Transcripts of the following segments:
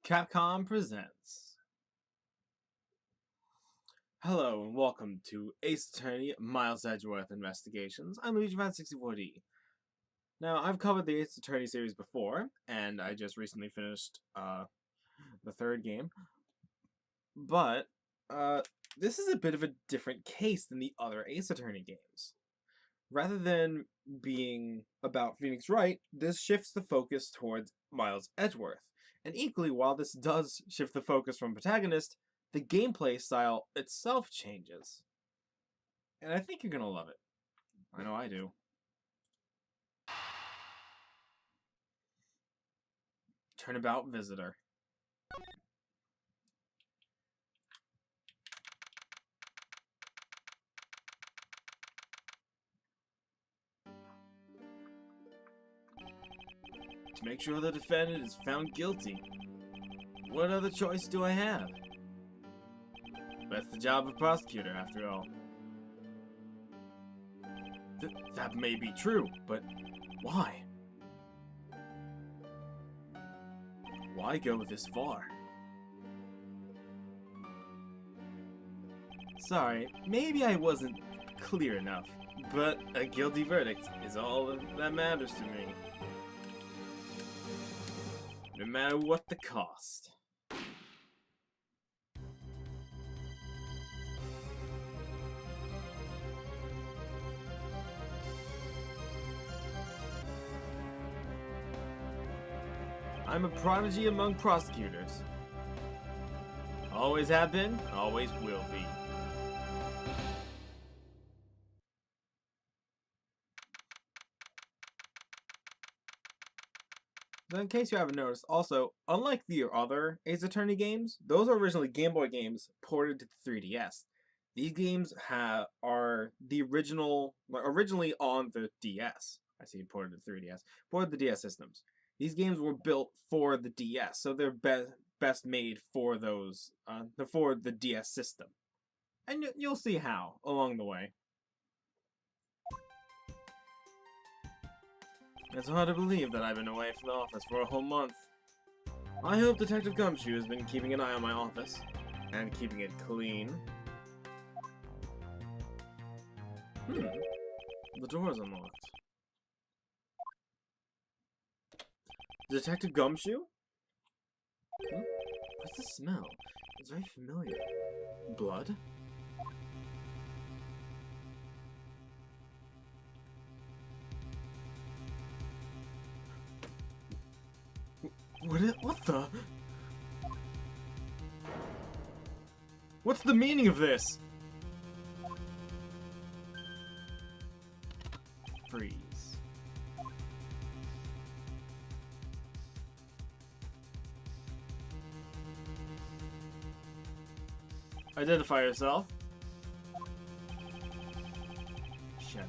Capcom presents. Hello and welcome to Ace Attorney Miles Edgeworth Investigations. I'm LuigiFan64D. Now, I've covered the Ace Attorney series before, and I just recently finished the third game. But this is a bit of a different case than the other Ace Attorney games. Rather than being about Phoenix Wright, this shifts the focus towards Miles Edgeworth. And equally, while this does shift the focus from protagonist, the gameplay style itself changes. And I think you're gonna love it. I know I do. Turnabout Visitor. To make sure the defendant is found guilty, what other choice do I have? That's the job of prosecutor, after all. That may be true, but why? Why go this far? Sorry, maybe I wasn't clear enough, but a guilty verdict is all that matters to me. No matter what the cost. I'm a prodigy among prosecutors. Always have been, always will be. Now, in case you haven't noticed, also, unlike the other Ace Attorney games, those are originally Game Boy games ported to the 3DS. These games are the originally on the DS. I see ported to 3DS. Ported to the DS systems. These games were built for the DS, so they're best made for those, for the DS system. And you'll see how along the way. It's hard to believe that I've been away from the office for a whole month. I hope Detective Gumshoe has been keeping an eye on my office, and keeping it clean. The door's unlocked. Detective Gumshoe? What's the smell? It's very familiar. Blood? What the? What's the meaning of this? Freeze. Identify yourself. Shut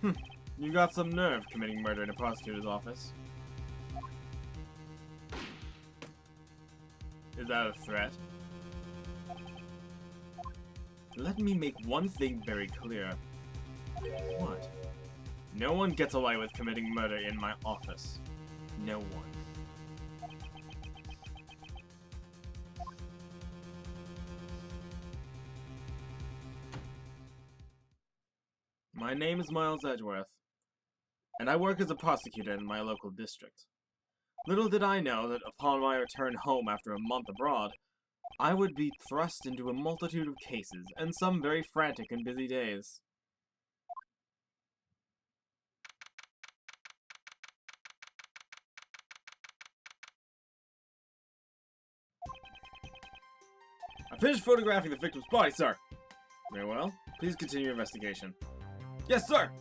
up. You got some nerve committing murder in a prosecutor's office. Is that a threat? Let me make one thing very clear. What? No one gets away with committing murder in my office. No one. My name is Miles Edgeworth, and I work as a prosecutor in my local district. Little did I know that upon my return home after a month abroad, I would be thrust into a multitude of cases, and some very frantic and busy days. I finished photographing the victim's body, sir. Very well. Please continue your investigation. Yes, sir!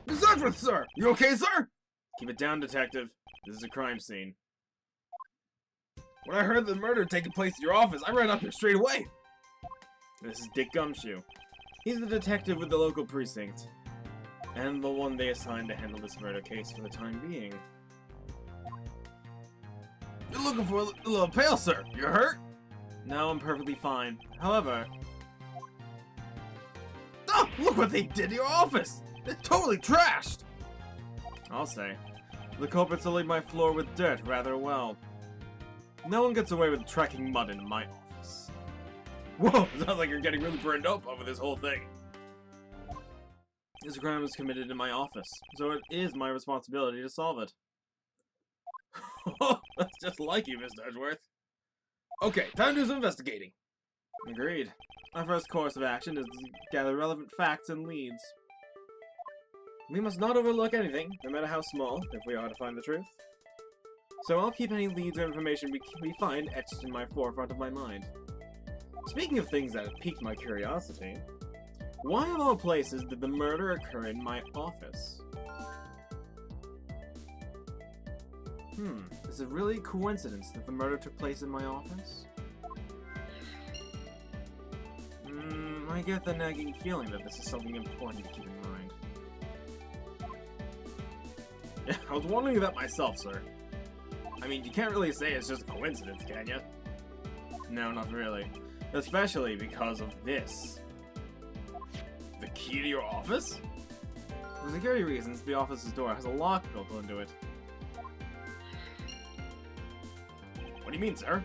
Miss Edgeworth, sir! You okay, sir? Keep it down, detective. This is a crime scene. When I heard the murder had taken place at your office, I ran up here straight away. This is Dick Gumshoe. He's the detective with the local precinct, and the one they assigned to handle this murder case for the time being. You're looking for a little pale, sir. You hurt? No, I'm perfectly fine. However... Oh! Look what they did to your office! It's totally trashed! I'll say. The culprits will leave my floor with dirt rather well. No one gets away with tracking mud into my office. Whoa! Sounds like you're getting really burned up over this whole thing. This crime was committed in my office, so it is my responsibility to solve it. That's just like you, Mr. Edgeworth. Okay, time to do some investigating. Agreed. Our first course of action is to gather relevant facts and leads. We must not overlook anything, no matter how small, if we are to find the truth. So I'll keep any leads or information we find etched in my forefront of my mind. Speaking of things that have piqued my curiosity, why of all places did the murder occur in my office? Is it really a coincidence that the murder took place in my office? I get the nagging feeling that this is something important to keep in mind. Yeah, I was wondering that myself, sir. I mean, you can't really say it's just a coincidence, can you? No, not really. Especially because of this. The key to your office? For security reasons, the office's door has a lock built into it. What do you mean, sir?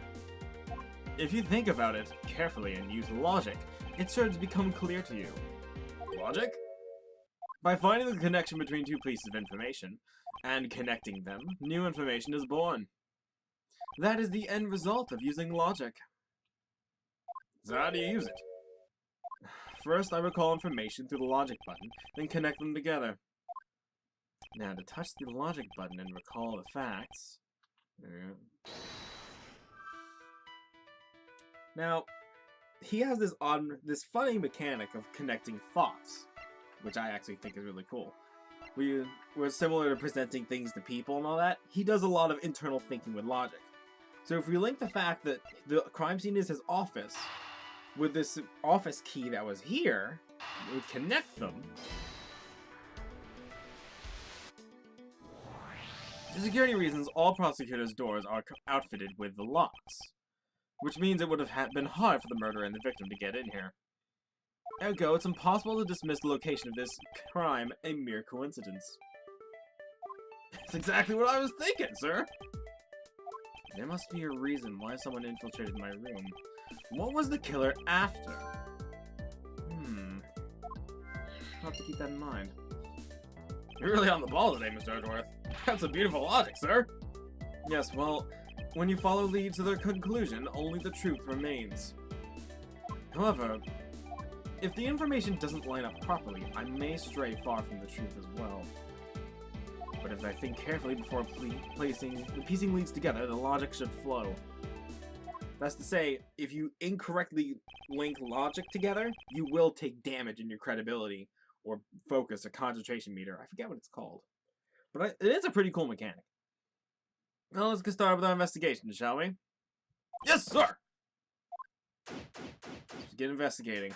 If you think about it carefully and use logic, it's sure to become clear to you. Logic? By finding the connection between two pieces of information, and connecting them, new information is born. That is the end result of using logic. So how do you use it? First, I recall information through the logic button, then connect them together. Now, to touch the logic button and recall the facts... Now, he has this funny mechanic of connecting thoughts, which I actually think is really cool. We're similar to presenting things to people and all that. He does a lot of internal thinking with logic. So if we link the fact that the crime scene is his office with this office key that was here, we would connect them. For security reasons, all prosecutors' doors are outfitted with the locks, which means it would have been hard for the murderer and the victim to get in here. Ergo, it's impossible to dismiss the location of this crime a mere coincidence. That's exactly what I was thinking, sir! There must be a reason why someone infiltrated my room. What was the killer after? I'll have to keep that in mind. You're really on the ball today, Mr. Edgeworth. That's a beautiful logic, sir! Yes, well, when you follow leads to their conclusion, only the truth remains. However, if the information doesn't line up properly, I may stray far from the truth as well. But if I think carefully before piecing leads together, the logic should flow. That's to say, if you incorrectly link logic together, you will take damage in your credibility, or focus, or concentration meter. I forget what it's called. But it is a pretty cool mechanic. Well, let's get started with our investigation, shall we? Yes, sir! Let's get investigating.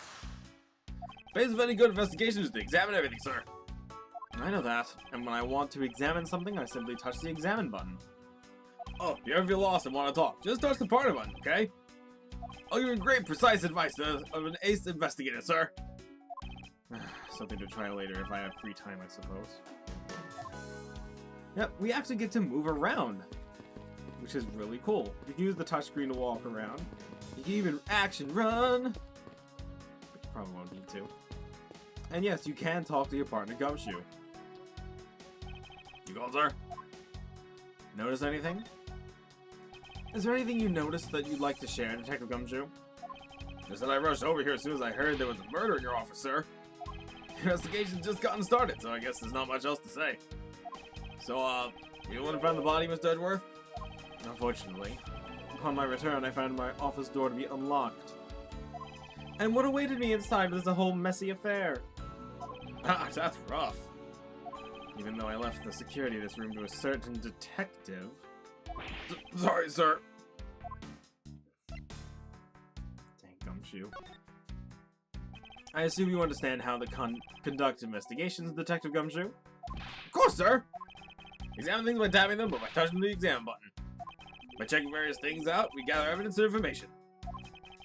The basis of any good investigation is to examine everything, sir. I know that, and when I want to examine something, I simply touch the examine button. Oh, if you ever feel lost and want to talk, just touch the partner button, okay? I'll give you great, precise advice of an ace investigator, sir. Something to try later if I have free time, I suppose. Yep, we actually get to move around, which is really cool. You can use the touchscreen to walk around. You can even action run. But you probably won't need to. And yes, you can talk to your partner, Gumshoe. You going, sir? Notice anything? Is there anything you noticed that you'd like to share, Detective Gumshoe? Just that I rushed over here as soon as I heard there was a murder in your office, sir. The investigation's just gotten started, so I guess there's not much else to say. So, you want to find the body, Mr. Edgeworth? Unfortunately, upon my return, I found my office door to be unlocked. And what awaited me inside was a whole messy affair. Ah, that's rough. Even though I left the security of this room to a certain detective... Sorry, sir. Dang Gumshoe. I assume you understand how to conduct investigations, Detective Gumshoe? Of course, sir! Examine things by tapping them, but by touching the examine button. By checking various things out, we gather evidence and information.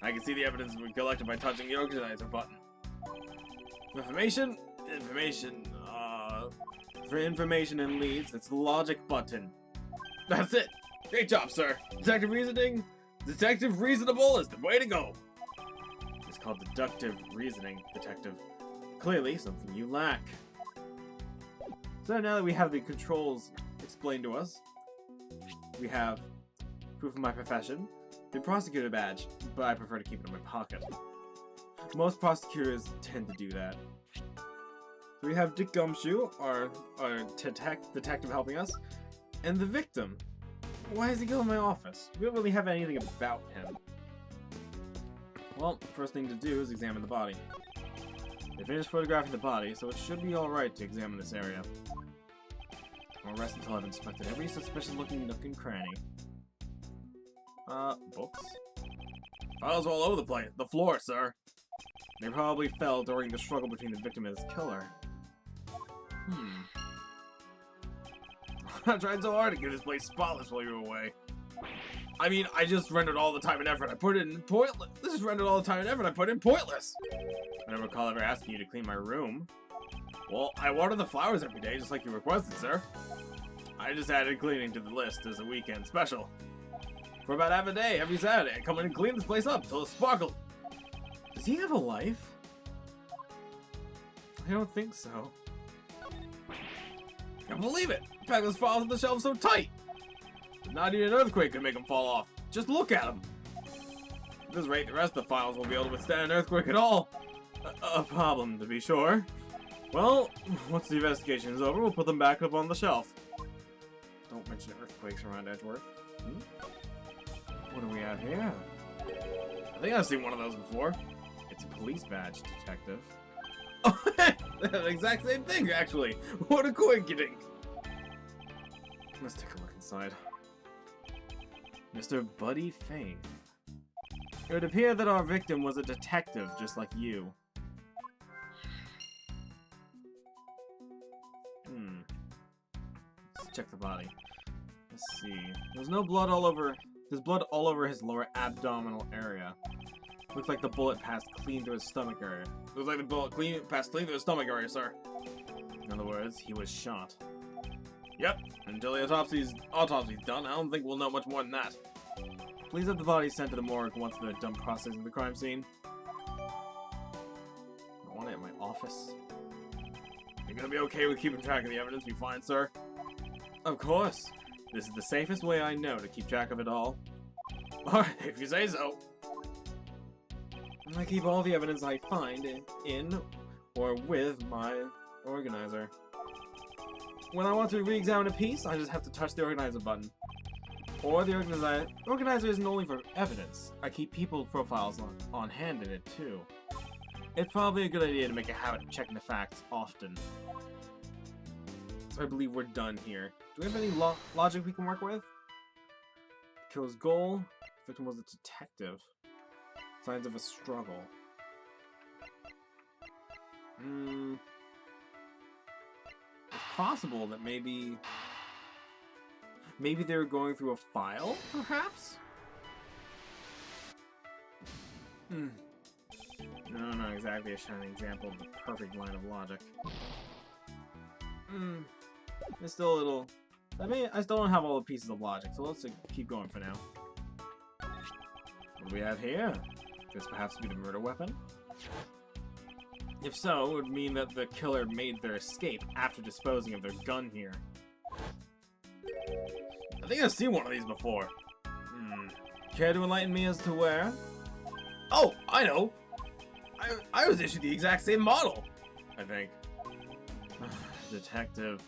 I can see the evidence we collected by touching the organizer button. Information? Information, for information and leads, it's the logic button. That's it! Great job, sir! Detective reasoning? Detective reasonable is the way to go! It's called deductive reasoning, detective. Clearly, something you lack. So now that we have the controls explained to us, we have proof of my profession, the prosecutor badge, but I prefer to keep it in my pocket. Most prosecutors tend to do that. So we have Dick Gumshoe, our detective helping us, and the victim. Why is he going in my office? We don't really have anything about him. Well, first thing to do is examine the body. They finished photographing the body, so it should be alright to examine this area. I won't rest until I've inspected every suspicious-looking nook and cranny. Books? Files all over the place. The floor, sir. They probably fell during the struggle between the victim and his killer. I tried so hard to get this place spotless while you were away. I mean, I just rendered all the time and effort I put in pointless. This is rendered all the time and effort I put in pointless. I don't recall ever asking you to clean my room. Well, I water the flowers every day, just like you requested, sir. I just added cleaning to the list as a weekend special. For about half a day, every Saturday, I come in and clean this place up till it sparkled. Does he have a life? I don't think so. I can't believe it! He packed those files on the shelf so tight! Not even an earthquake could make them fall off. Just look at them! At this rate, the rest of the files won't be able to withstand an earthquake at all. A problem, to be sure. Well, once the investigation is over, we'll put them back up on the shelf. Don't mention earthquakes around Edgeworth. What do we have here? I think I've seen one of those before. It's a police badge, detective. Oh, the exact same thing, actually. What a coincidence. Let's take a look inside. Mr. Buddy Faith. It would appear that our victim was a detective, just like you. Let's check the body. Let's see. There's no blood all over. There's blood all over his lower abdominal area. Looks like the bullet passed clean through his stomach area. Looks like the bullet passed clean through his stomach area, sir. In other words, he was shot. Yep. Until the autopsy's done, I don't think we'll know much more than that. Please have the body sent to the morgue once they're done processing the crime scene. I want it in my office. You're gonna be okay with keeping track of the evidence we find, sir? Of course. This is the safest way I know to keep track of it all. Alright, if you say so. I keep all the evidence I find in or with my organizer. When I want to re-examine a piece, I just have to touch the organizer button. Or the organizer isn't only for evidence. I keep people profiles on hand in it too. It's probably a good idea to make a habit of checking the facts often. So I believe we're done here. Do we have any logic we can work with? Killer's goal. Victim was a detective. Signs of a struggle. It's possible that maybe they were going through a file, perhaps? No, not exactly a shining example of the perfect line of logic. It's still a little... I still don't have all the pieces of logic, so let's keep going for now. What do we have here? Could this perhaps be the murder weapon? If so, it would mean that the killer made their escape after disposing of their gun here. I think I've seen one of these before. Care to enlighten me as to where? Oh, I know! I was issued the exact same model, I think. Detective.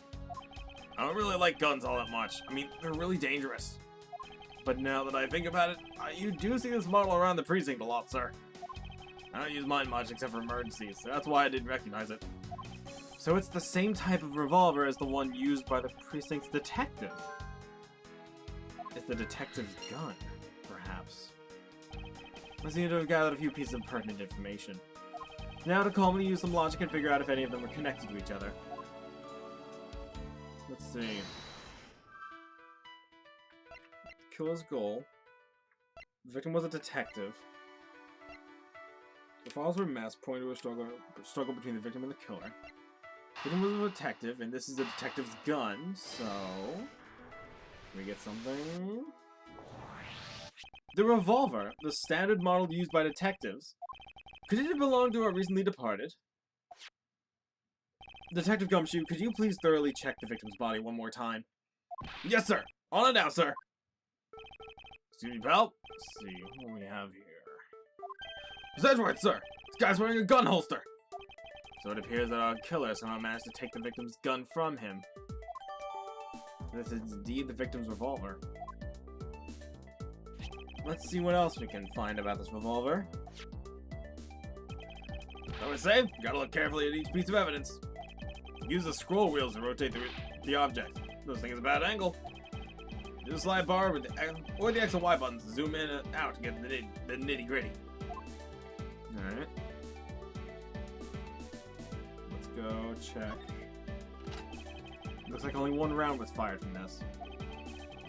I don't really like guns all that much. I mean, they're really dangerous. But now that I think about it, you do see this model around the precinct a lot, sir. I don't use mine much except for emergencies, so that's why I didn't recognize it. So it's the same type of revolver as the one used by the precinct's detective. It's the detective's gun, perhaps. I seem to have gathered a few pieces of pertinent information. Now to calmly use some logic and figure out if any of them are connected to each other. Let's see. Killer's goal. The victim was a detective. The files were a mess, pointing to a struggle between the victim and the killer. The victim was a detective, and this is the detective's gun, so... Can we get something? The revolver, the standard model used by detectives. Could it belong to our recently departed? Detective Gumshoe, could you please thoroughly check the victim's body one more time? Yes, sir! On it now, sir! Excuse me, pal. Let's see what we have here. Miss Edgeworth, sir! This guy's wearing a gun holster! So it appears that our killer somehow managed to take the victim's gun from him. This is indeed the victim's revolver. Let's see what else we can find about this revolver. I would say, you gotta look carefully at each piece of evidence. Use the scroll wheels to rotate the object. Those things at a bad angle. Use the slide bar with or the X and Y buttons to zoom in and out to get the nitty gritty. Alright. Let's go check. Looks like only one round was fired from this.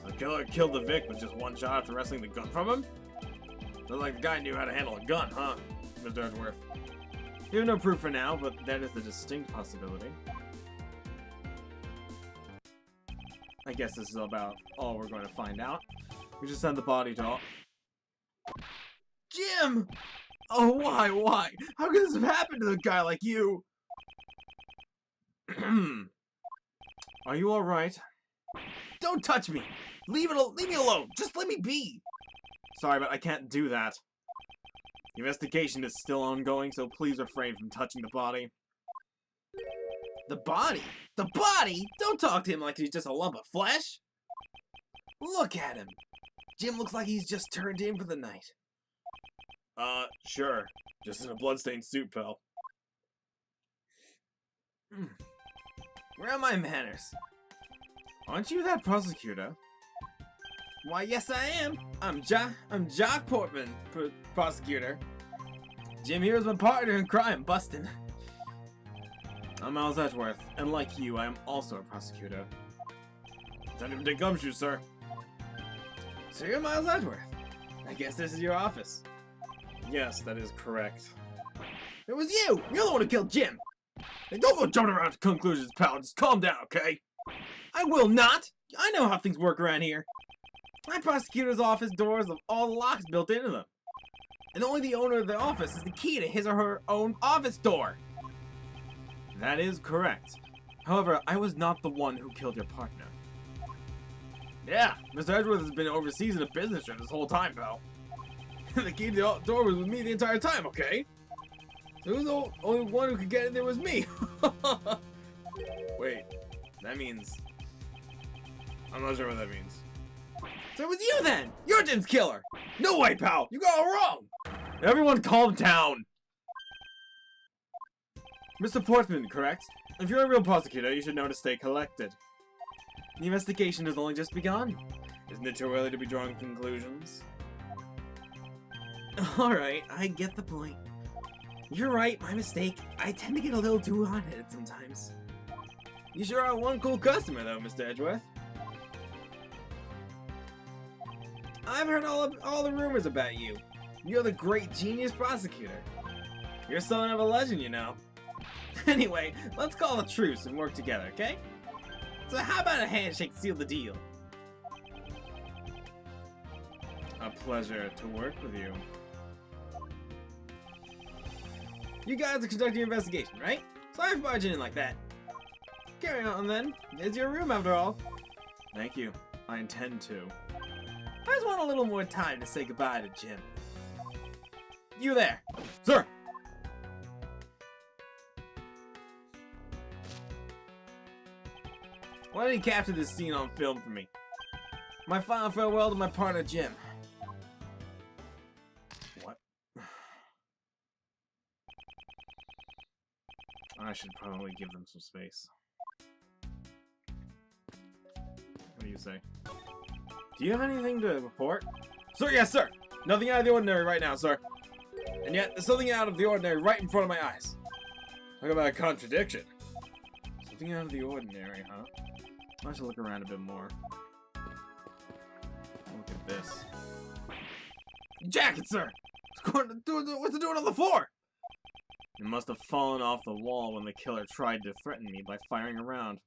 So the killer killed the Vic with just one shot after wresting the gun from him? Looks like the guy knew how to handle a gun, huh, Mr. Edgeworth? We have no proof for now, but that is a distinct possibility. I guess this is about all we're going to find out. We should send the body to all... Jim! Oh, why? How could this have happened to a guy like you? Are you alright? Don't touch me! Leave me alone! Just let me be! Sorry, but I can't do that. The investigation is still ongoing, so please refrain from touching the body. The body? The body? Don't talk to him like he's just a lump of flesh! Look at him! Jim looks like he's just turned in for the night. Sure. Just in a bloodstained suit, pal. Where are my manners? Aren't you that prosecutor? Why, yes I am. I'm Jock Portman, prosecutor. Jim here is my partner in crime, bustin'. I'm Miles Edgeworth, and like you, I am also a prosecutor. Detective Gumshoe, sir. So you're Miles Edgeworth. I guess this is your office. Yes, that is correct. It was you! You're the one who killed Jim! Hey, don't go jumping around to conclusions, pal. Just calm down, okay? I will not! I know how things work around here. My prosecutor's office doors have all the locks built into them. And only the owner of the office is the key to his or her own office door. That is correct. However, I was not the one who killed your partner. Yeah, Mr. Edgeworth has been overseas in a business trip this whole time, pal. The key to the door was with me the entire time, okay? So who's the only one who could get in there was me? Wait, that means... I'm not sure what that means. So it was you then! You're Jim's killer! No way, pal! You got it wrong! Everyone calm down! Mr. Portman, correct? If you're a real prosecutor, you should know to stay collected. The investigation has only just begun. Isn't it too early to be drawing conclusions? Alright, I get the point. You're right, my mistake. I tend to get a little too hot-headed sometimes. You sure are one cool customer, though, Mr. Edgeworth. I've heard all the rumors about you. You're the great genius prosecutor. You're something of a legend, you know. Anyway, let's call a truce and work together, okay? So how about a handshake to seal the deal? A pleasure to work with you. You guys are conducting your investigation, right? Sorry for barging in like that. Carry on then. It's your room after all. Thank you. I intend to. I just want a little more time to say goodbye to Jim. You there. Sir! Why don't you capture this scene on film for me? My final farewell to my partner, Jim. What? I should probably give them some space. What do you say? Do you have anything to report? Sir, yes, sir! Nothing out of the ordinary right now, sir. And yet, there's something out of the ordinary right in front of my eyes. Talk about a contradiction. Something out of the ordinary, huh? I should look around a bit more. Look at this. Jacket, sir! What's it doing on the floor? It must have fallen off the wall when the killer tried to threaten me by firing around.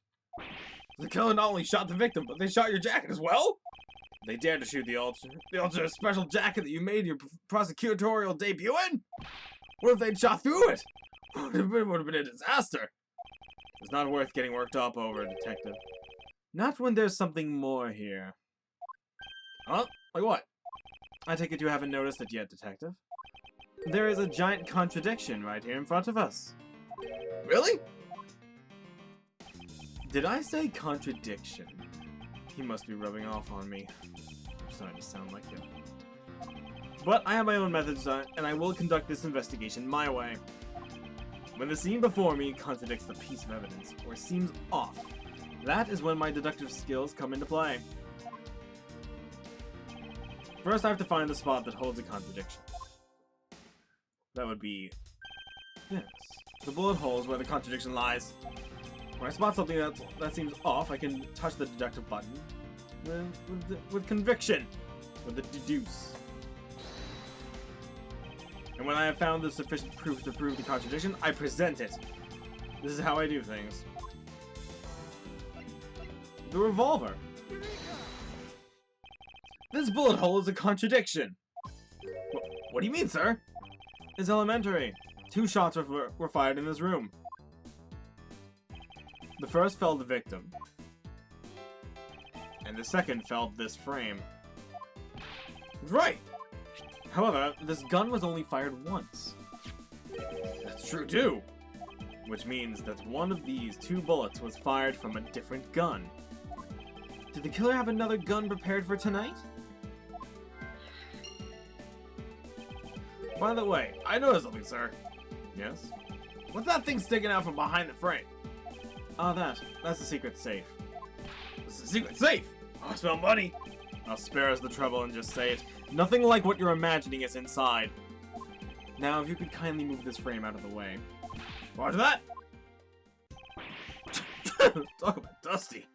The killer not only shot the victim, but they shot your jacket as well? They dared to shoot the ultra special jacket that you made your prosecutorial debut in? What if they'd shot through it? It would have been a disaster. It's not worth getting worked up over, Detective. Not when there's something more here. Huh? Like what? I take it you haven't noticed it yet, Detective. There is a giant contradiction right here in front of us. Really? Did I say contradiction? He must be rubbing off on me. I'm starting to sound like him. But I have my own methods, and I will conduct this investigation my way. When the scene before me contradicts the piece of evidence, or seems off, that is when my deductive skills come into play. First, I have to find the spot that holds a contradiction. That would be this. The bullet holes where the contradiction lies. When I spot something that seems off, I can touch the deductive button with conviction, with the deduce. And when I have found the sufficient proof to prove the contradiction, I present it. This is how I do things. The revolver. This bullet hole is a contradiction. What do you mean, sir? It's elementary. 2 shots were fired in this room. The first felled the victim, and the second felled this frame. Right! However, this gun was only fired once. That's true too! Which means that one of these 2 bullets was fired from a different gun. Did the killer have another gun prepared for tonight? By the way, I noticed something, sir. Yes? What's that thing sticking out from behind the frame? Ah, that's the secret safe. It's the secret safe? Oh, I smell money. I'll spare us the trouble and just say it. Nothing like what you're imagining is inside. Now, if you could kindly move this frame out of the way. Roger that! Talk about dusty.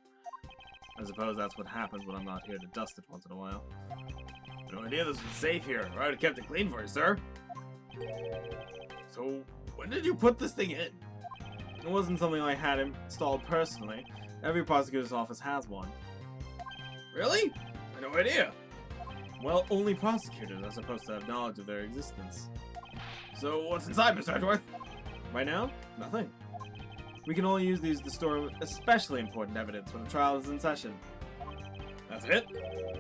I suppose that's what happens when I'm not here to dust it once in a while. No idea this was safe here, or I'd have kept it clean for you, sir. So, when did you put this thing in? It wasn't something I had installed personally. Every prosecutor's office has one. Really? I had no idea. Well, only prosecutors are supposed to have knowledge of their existence. So, what's inside, Mr. Edgeworth? Right now, nothing. We can only use these to store especially important evidence when the trial is in session. That's it?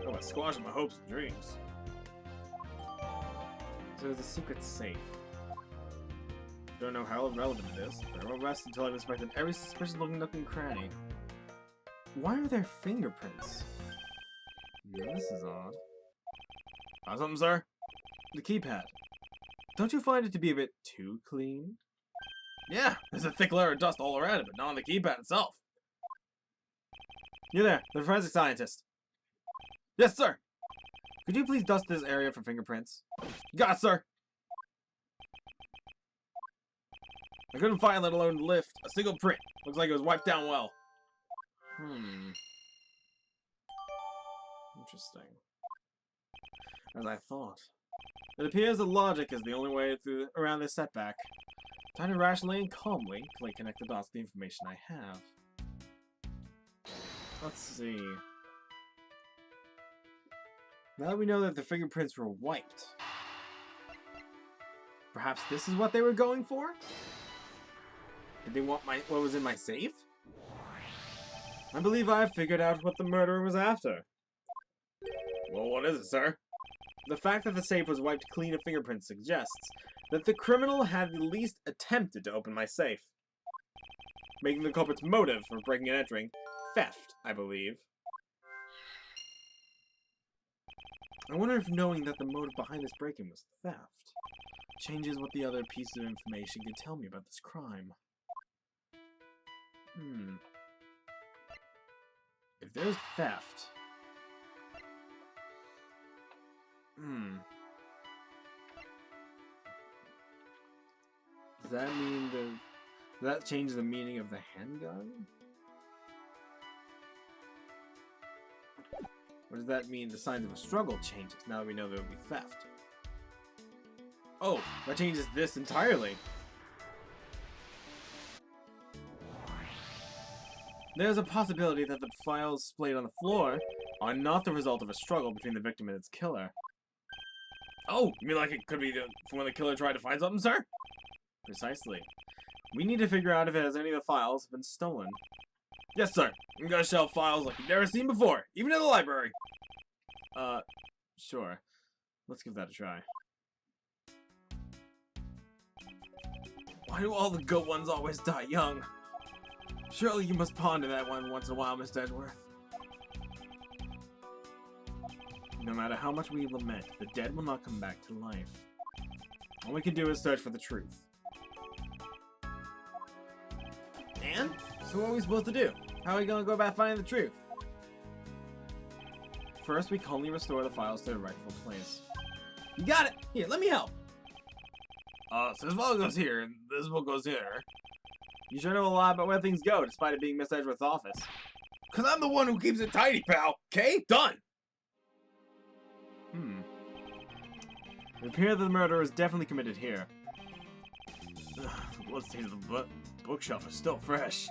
Oh, I'm squashing my hopes and dreams. So there's a secret safe. Don't know how relevant it is, but I won't rest until I've inspected every suspicious-looking nook and cranny. Why are there fingerprints? Yeah, this is odd. Found something, sir? The keypad. Don't you find it to be a bit too clean? Yeah, there's a thick layer of dust all around it, but not on the keypad itself. You there, the forensic scientist. Yes, sir. Could you please dust this area for fingerprints? Got it, sir. I couldn't find, let alone lift, a single print. Looks like it was wiped down well. Interesting. As I thought. It appears that logic is the only way around this setback. Time to rationally and calmly connect the dots to the information I have. Let's see. Now that we know that the fingerprints were wiped, perhaps this is what they were going for? Did they want what was in my safe? I believe I have figured out what the murderer was after. Well, what is it, sir? The fact that the safe was wiped clean of fingerprints suggests that the criminal had at least attempted to open my safe, making the culprit's motive for breaking and entering theft, I believe. I wonder if knowing that the motive behind this break-in was theft changes what the other piece of information can tell me about this crime. If there's theft... Does that mean that changes the meaning of the handgun? Or does that mean the signs of a struggle changes now that we know there will be theft? Oh, that changes this entirely. There's a possibility that the files splayed on the floor are not the result of a struggle between the victim and its killer. Oh, you mean like it could be when the killer tried to find something, sir? Precisely. We need to figure out if it has any of the files been stolen. Yes, sir. I'm gonna shelve files like you've never seen before, even in the library. Sure. Let's give that a try. Why do all the good ones always die young? Surely you must ponder that one once in a while, Mr. Edgeworth. No matter how much we lament, the dead will not come back to life. All we can do is search for the truth. And? So what are we supposed to do? How are we gonna go about finding the truth? First, we calmly restore the files to their rightful place. You got it! Here, let me help! So this file goes here, and this book goes here. You sure know a lot about where things go, despite it being Miss Edgeworth's office. Cause I'm the one who keeps it tidy, pal! Okay? Done! It appears that the murder was definitely committed here. The bloodstains of the bookshelf are still fresh.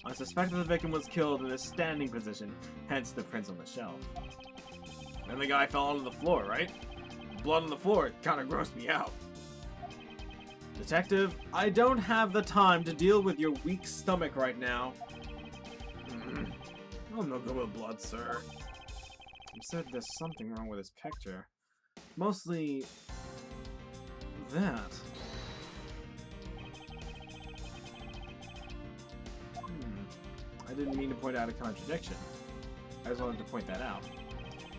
I suspect that the victim was killed in a standing position, hence the prints on the shelf. Then the guy fell onto the floor, right? Blood on the floor kinda grossed me out. Detective, I don't have the time to deal with your weak stomach right now. I'm no good with blood, sir. You said there's something wrong with this picture. Mostly... that. I didn't mean to point out a contradiction. I just wanted to point that out.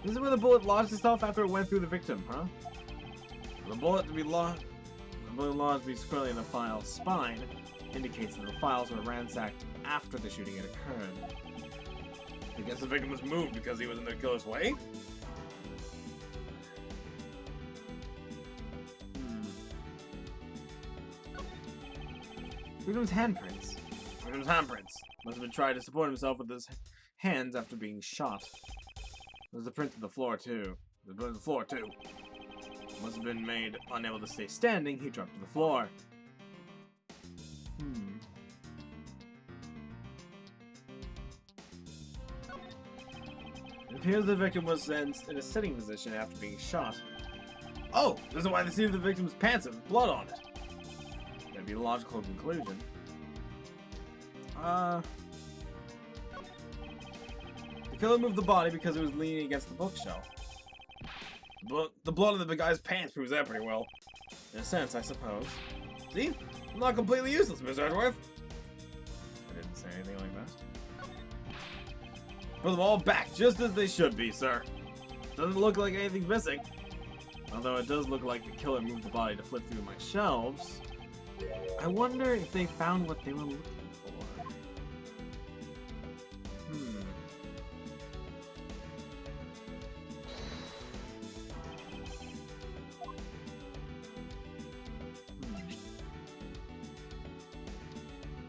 This is where the bullet lodged itself after it went through the victim, huh? The bullet to be lodged squarely in the file's spine indicates that the files were ransacked after the shooting had occurred. I guess the victim was moved because he was in the killer's way? Victim's handprints. Victim's handprints. Must have been trying to support himself with his hands after being shot. There's a print to the floor, too. There's blood on the floor, too. Must have been made unable to stay standing, he dropped to the floor. It appears the victim was in a sitting position after being shot. Oh! This is why the seat of the victim's pants have blood on it. That'd be a logical conclusion. The killer moved the body because it was leaning against the bookshelf. The blood on the guy's pants proves that pretty well. In a sense, I suppose. See? I'm not completely useless, Mr. Edgeworth. I didn't say anything like that. Put them all back, just as they should be, sir. Doesn't look like anything's missing. Although it does look like the killer moved the body to flip through my shelves. I wonder if they found what they were looking for.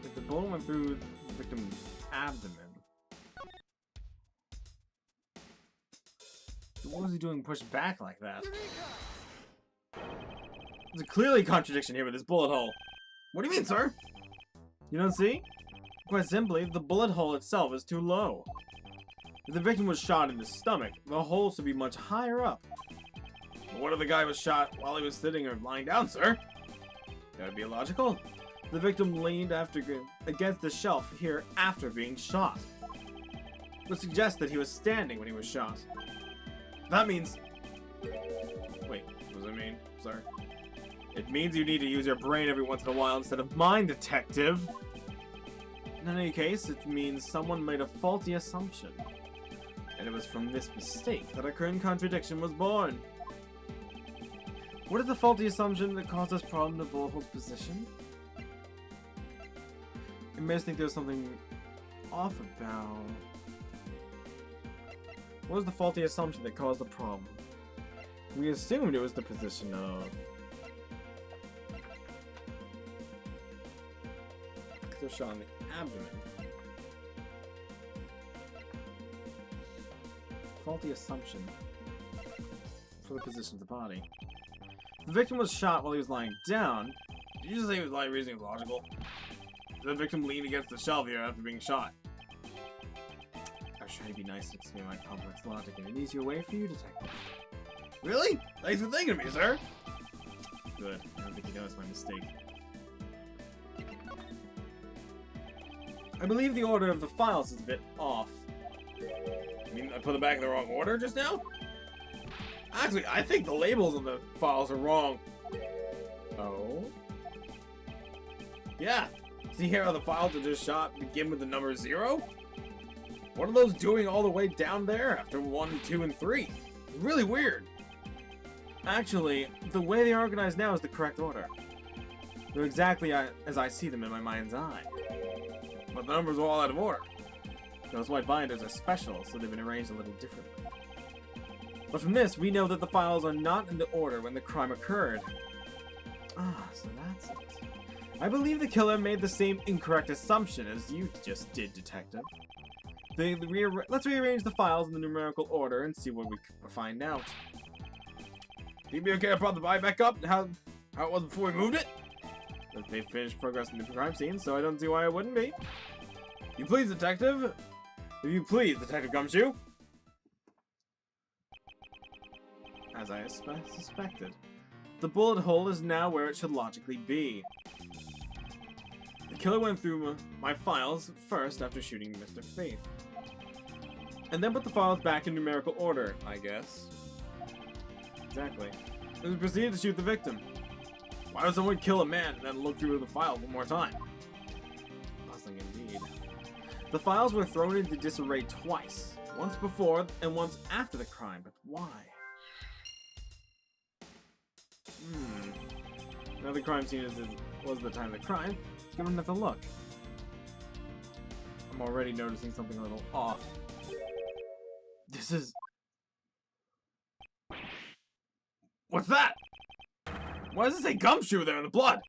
If the bullet went through the victim's abdomen, what was he doing pushed back like that? There's a clearly contradiction here with this bullet hole. What do you mean, sir? You don't see? Quite simply, the bullet hole itself is too low. If the victim was shot in the stomach, the hole should be much higher up. But what if the guy was shot while he was sitting or lying down, sir? That would be illogical. The victim leaned against the shelf here after being shot. It would suggest that he was standing when he was shot. That means... Wait, what does it mean, sir? It means you need to use your brain every once in a while instead of mine, detective. In any case, it means someone made a faulty assumption. And it was from this mistake that a current contradiction was born. What is the faulty assumption that caused this problem to bullet hole's position? It made us think there was something off about... What was the faulty assumption that caused the problem? We assumed it was the position of... They're shot in the abdomen. Faulty assumption for the position of the body. The victim was shot while he was lying down. Did you just say he was lying reasoning logical? The victim leaned against the shelf here after being shot. I was trying to be nice and explain my complex logic in an easier way for you, Detective. Really? Thanks for thinking of me, sir. Good. I don't think you noticed my mistake. I believe the order of the files is a bit off. You mean I put them back in the wrong order just now? Actually, I think the labels on the files are wrong. Oh? Yeah. See here how the files are just shot begin with the number 0? What are those doing all the way down there after 1, 2, and 3? Really weird. Actually, the way they're organized now is the correct order. They're exactly as I see them in my mind's eye. But the numbers are all out of order. Those white binders are special, so they've been arranged a little differently. But from this, we know that the files are not in the order when the crime occurred. Ah, so that's it. I believe the killer made the same incorrect assumption as you just did, Detective. Let's rearrange the files in the numerical order and see what we find out. Think it'd be okay if I brought the body back up? How it was before we moved it? But they finished progressing the crime scene, so I don't see why it wouldn't be. You please, Detective. If you please, Detective Gumshoe. As I suspected. The bullet hole is now where it should logically be. The killer went through my files first after shooting Mr. Faith. And then put the files back in numerical order, I guess. Exactly. Then proceeded to shoot the victim. Why would someone kill a man and then look through the file one more time? Puzzling indeed. The files were thrown into disarray twice. Once before and once after the crime, but why? Now the crime scene was the time of the crime. Let's give it another look. I'm already noticing something a little off. This is... What's that? Why does it say Gumshoe there in the blood?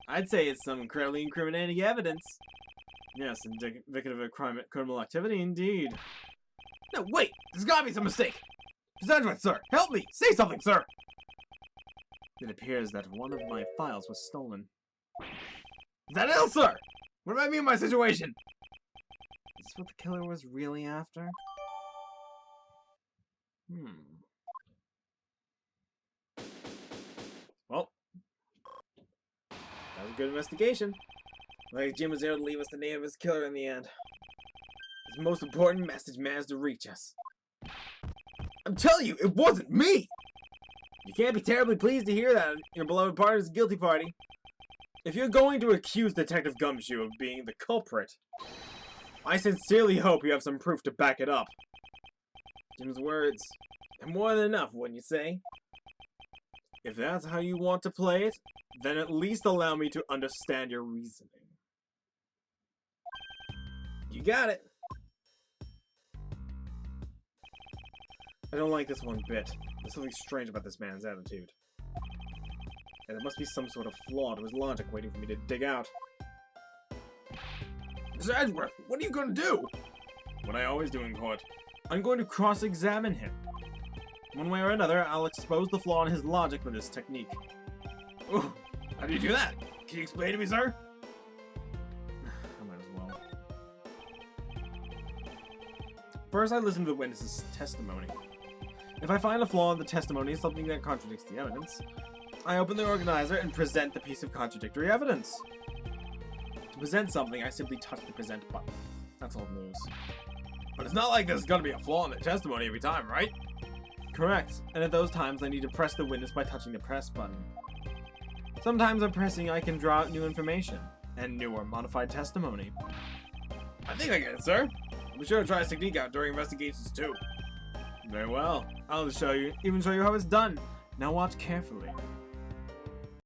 I'd say it's some incredibly incriminating evidence. Yes, indicative of criminal activity indeed. No, wait! There's gotta be some mistake! Edgeworth, sir! Help me! Say something, sir! It appears that one of my files was stolen. Is that it, sir? What do I mean by my situation? Is this what the killer was really after? Well, that was a good investigation. Like Jim was able to leave us the name of his killer in the end. His most important message managed to reach us. I'm telling you, it wasn't me! You can't be terribly pleased to hear that your beloved partner is a guilty party. If you're going to accuse Detective Gumshoe of being the culprit, I sincerely hope you have some proof to back it up. Jim's words are more than enough, wouldn't you say? If that's how you want to play it, then at least allow me to understand your reasoning. You got it. I don't like this one bit. There's something strange about this man's attitude. And there must be some sort of flaw to his logic waiting for me to dig out. Mr. Edgeworth, what are you going to do? What I always do in court. I'm going to cross-examine him. One way or another, I'll expose the flaw in his logic with this technique. Ooh, how do you do that? Can you explain to me, sir? I might as well. First, I listen to the witness's testimony. If I find a flaw in the testimony, something that contradicts the evidence, I open the organizer and present the piece of contradictory evidence. To present something, I simply touch the present button. That's old news. But it's not like there's gonna be a flaw in the testimony every time, right? Correct. And at those times, I need to press the witness by touching the press button. Sometimes by pressing, I can draw out new information and new or modified testimony. I think I get it, sir. Be sure to try this technique out during investigations too. Very well. I'll even show you how it's done. Now watch carefully.